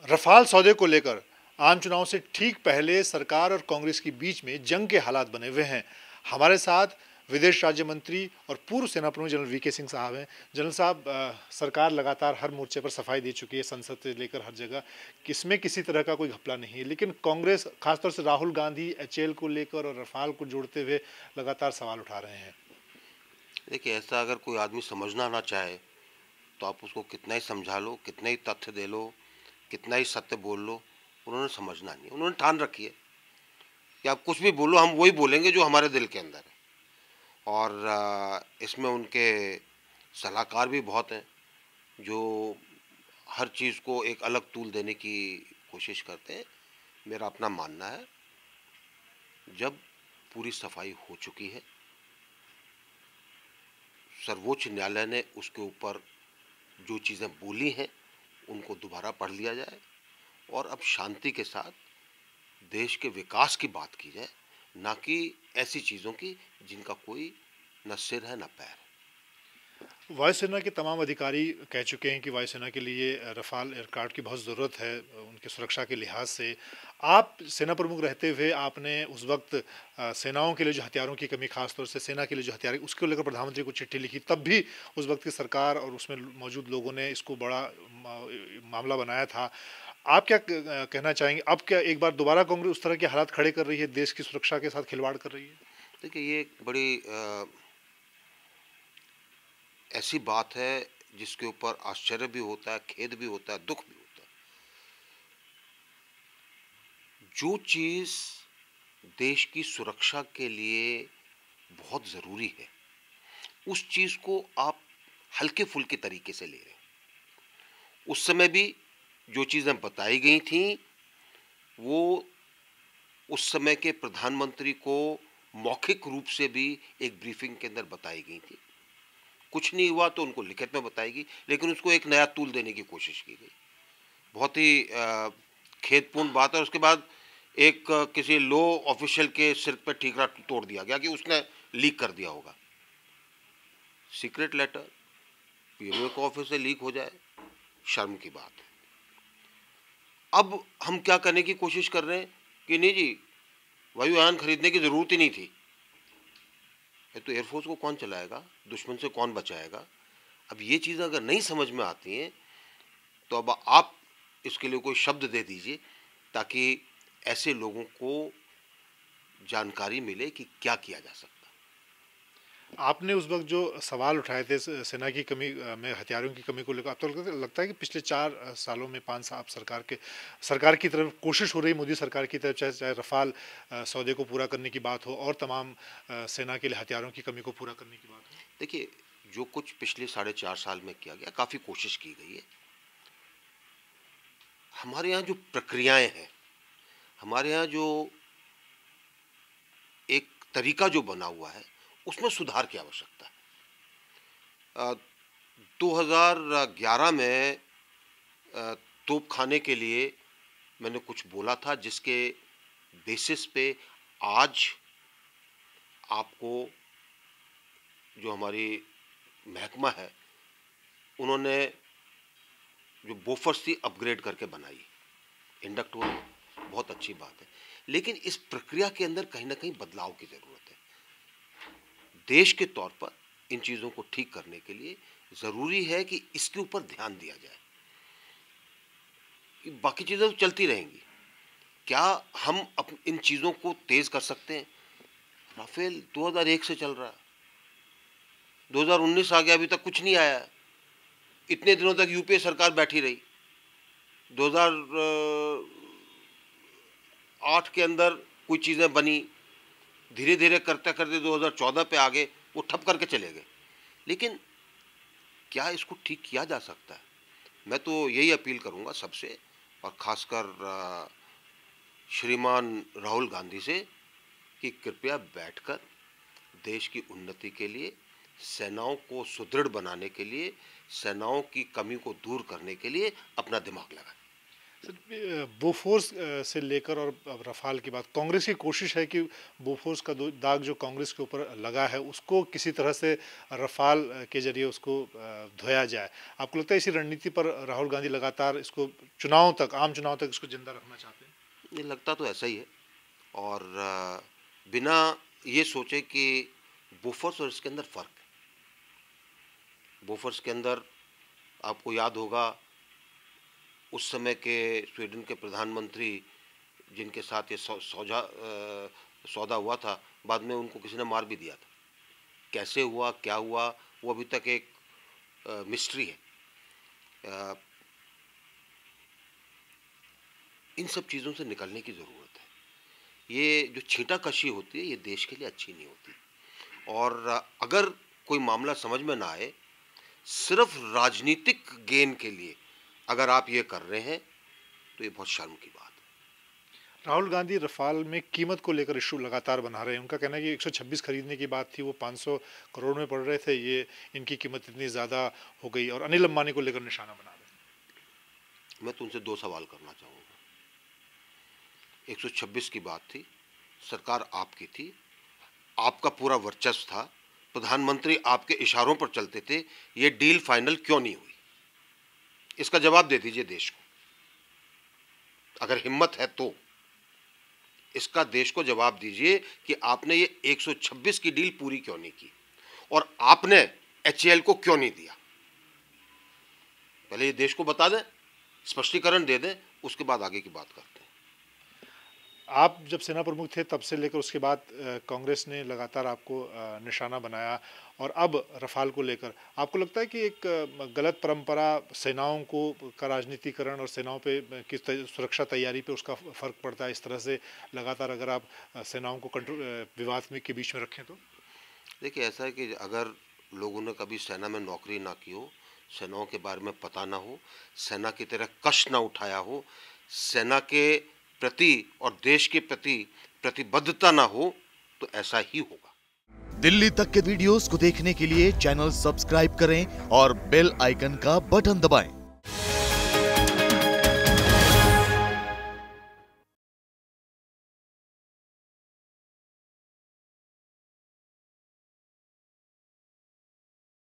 Rafale सौदे को लेकर आम चुनाव से ठीक पहले सरकार और कांग्रेस के बीच में जंग के हालात बने हुए हैं। हमारे साथ विदेश राज्य मंत्री और पूर्व सेना प्रमुख जनरल वीके सिंह साहब हैं। जनरल साहब, सरकार लगातार हर मोर्चे पर सफाई दे चुकी है, संसद से लेकर हर जगह, इसमें किसी तरह का कोई घपला नहीं है, लेकिन कांग्रेस खासतौर से राहुल गांधी एचएएल को लेकर और रफाल को जोड़ते हुए लगातार सवाल उठा रहे हैं। देखिए, ऐसा अगर कोई आदमी समझना ना चाहे तो आप उसको कितना ही समझा लो, कितने ही तथ्य दे लो, कितना ही सत्य बोल लो, उन्होंने समझना नहीं। उन्होंने ठान रखी है कि आप कुछ भी बोलो, हम वही बोलेंगे जो हमारे दिल के अंदर है। और इसमें उनके सलाहकार भी बहुत हैं जो हर चीज़ को एक अलग तूल देने की कोशिश करते हैं। मेरा अपना मानना है, जब पूरी सफाई हो चुकी है, सर्वोच्च न्यायालय ने उसके ऊपर जो चीज़ें बोली हैं उनको दोबारा पढ़ लिया जाए और अब शांति के साथ देश के विकास की बात की जाए, ना कि ऐसी चीज़ों की जिनका कोई न सिर है न पैर है। वायुसेना के तमाम अधिकारी कह चुके हैं कि वायुसेना के लिए रफाल एयरक्राफ्ट की बहुत ज़रूरत है, उनकी सुरक्षा के लिहाज से। आप सेना प्रमुख रहते हुए आपने उस वक्त सेनाओं के लिए जो हथियारों की कमी, खासतौर से सेना के लिए जो हथियार, उसको लेकर प्रधानमंत्री को चिट्ठी लिखी, तब भी उस वक्त की सरकार और उसमें मौजूद लोगों ने इसको बड़ा मामला बनाया था। आप क्या कहना चाहेंगे? अब क्या एक बार दोबारा कांग्रेस उस तरह के हालात खड़े कर रही है, देश की सुरक्षा के साथ खिलवाड़ कर रही है? देखिए, ये एक बड़ी ऐसी बात है जिसके ऊपर आश्चर्य भी होता है, खेद भी होता है, दुख भी होता है। जो चीज़ देश की सुरक्षा के लिए बहुत ज़रूरी है, उस चीज़ को आप हल्के फुल्के तरीके से ले रहे हैं। उस समय भी जो चीज़ें बताई गई थीं वो उस समय के प्रधानमंत्री को मौखिक रूप से भी एक ब्रीफिंग के अंदर बताई गई थी। कुछ नहीं हुआ तो उनको लिखित में बताएगी, लेकिन उसको एक नया तूल देने की कोशिश की गई। बहुत ही खेदपूर्ण बात है। उसके बाद एक किसी लो ऑफिशियल के सिर पे ठीकरा तोड़ दिया गया कि उसने लीक कर दिया होगा। सीक्रेट लेटर पीएमओ के ऑफिस से लीक हो जाए, शर्म की बात है। अब हम क्या करने की कोशिश कर रहे हैं कि नहीं जी, वायुयान खरीदने की ज़रूरत ही नहीं थी। ये तो एयरफोर्स को कौन चलाएगा, दुश्मन से कौन बचाएगा? अब ये चीज़ें अगर नहीं समझ में आती हैं तो अब आप इसके लिए कोई शब्द दे दीजिए ताकि ऐसे लोगों को जानकारी मिले कि क्या किया जा सकता है। आपने उस वक्त जो सवाल उठाए थे सेना की कमी में, हथियारों की कमी को लेकर, आपको लगता है कि पिछले 4 सालों में 5 साल आप सरकार की तरफ कोशिश हो रही, मोदी सरकार की तरफ, चाहे चाहे रफाल सौदे को पूरा करने की बात हो और तमाम सेना के लिए हथियारों की कमी को पूरा करने की बात हो? देखिए, जो कुछ पिछले 4.5 साल में किया गया, काफ़ी कोशिश की गई है। हमारे यहाँ जो प्रक्रियाएं हैं, हमारे यहाँ जो एक तरीका जो बना हुआ है, उसमें सुधार की आवश्यकता है। 2011 में तोप खाने के लिए मैंने कुछ बोला था, जिसके बेसिस पे आज आपको जो हमारी महकमा है, उन्होंने जो बोफर्स थी अपग्रेड करके बनाई, इंडक्ट हो, बहुत अच्छी बात है। लेकिन इस प्रक्रिया के अंदर कहीं ना कहीं बदलाव की ज़रूरत है। देश के तौर पर इन चीज़ों को ठीक करने के लिए ज़रूरी है कि इसके ऊपर ध्यान दिया जाए। बाकी चीज़ें तो चलती रहेंगी, क्या हम इन चीज़ों को तेज़ कर सकते हैं? राफेल 2001 से चल रहा है, 2019 आ गया, अभी तक कुछ नहीं आया। इतने दिनों तक यूपीए सरकार बैठी रही। 2008 के अंदर कुछ चीज़ें बनी, धीरे धीरे करते करते 2014 पे आ गए, वो ठप करके चले गए। लेकिन क्या इसको ठीक किया जा सकता है? मैं तो यही अपील करूंगा सबसे, और खासकर श्रीमान राहुल गांधी से, कि कृपया बैठकर देश की उन्नति के लिए, सेनाओं को सुदृढ़ बनाने के लिए, सेनाओं की कमी को दूर करने के लिए अपना दिमाग लगाएं। बोफोर्स से लेकर और अब रफाल की बात, कांग्रेस की कोशिश है कि बोफोर्स का दाग जो कांग्रेस के ऊपर लगा है उसको किसी तरह से रफाल के जरिए उसको धोया जाए। आपको लगता है इसी रणनीति पर राहुल गांधी लगातार इसको चुनाव तक, आम चुनाव तक इसको जिंदा रखना चाहते हैं? ये लगता तो ऐसा ही है। और बिना ये सोचे कि बोफोर्स और इसके अंदर फ़र्क है। बोफोर्स के अंदर आपको याद होगा उस समय के स्वीडन के प्रधानमंत्री जिनके साथ ये सौदा हुआ था, बाद में उनको किसी ने मार भी दिया था। कैसे हुआ, क्या हुआ, वो अभी तक एक मिस्ट्री है। इन सब चीज़ों से निकलने की ज़रूरत है। ये जो छींटाकशी होती है ये देश के लिए अच्छी नहीं होती। और अगर कोई मामला समझ में ना आए, सिर्फ राजनीतिक गेन के लिए अगर आप ये कर रहे हैं तो ये बहुत शर्म की बात है। राहुल गांधी रफाल में कीमत को लेकर इशू लगातार बना रहे हैं। उनका कहना है कि 126 खरीदने की बात थी, वो 500 करोड़ में पड़ रहे थे, ये इनकी कीमत इतनी ज़्यादा हो गई और अनिल अंबानी को लेकर निशाना बना रहे हैं। मैं तुमसे 2 सवाल करना चाहूँगा। 126 की बात थी, सरकार आपकी थी, आपका पूरा वर्चस्व था, प्रधानमंत्री आपके इशारों पर चलते थे, ये डील फाइनल क्यों नहीं हुई? इसका जवाब दे दीजिए देश को, अगर हिम्मत है तो इसका देश को जवाब दीजिए कि आपने ये 126 की डील पूरी क्यों नहीं की और आपने HAL को क्यों नहीं दिया। पहले ये देश को बता दें, स्पष्टीकरण दे दें, उसके बाद आगे की बात करते हैं। आप जब सेना प्रमुख थे तब से लेकर उसके बाद कांग्रेस ने लगातार आपको निशाना बनाया और अब रफाल को लेकर आपको लगता है कि एक गलत परंपरा सेनाओं को का राजनीतिकरण और सेनाओं पे किस सुरक्षा तैयारी पे उसका फर्क पड़ता है? इस तरह से लगातार अगर आप सेनाओं को कंट्रोल विवाद में के बीच में रखें तो? देखिए, ऐसा है कि अगर लोगों ने कभी सेना में नौकरी ना की हो, सेनाओं के बारे में पता ना हो, सेना की तरह कष्ट ना उठाया हो, सेना के प्रति और देश के प्रति प्रतिबद्धता ना हो, तो ऐसा ही होगा। दिल्ली तक के वीडियोस को देखने के लिए चैनल सब्सक्राइब करें और बेल आइकन का बटन दबाएं।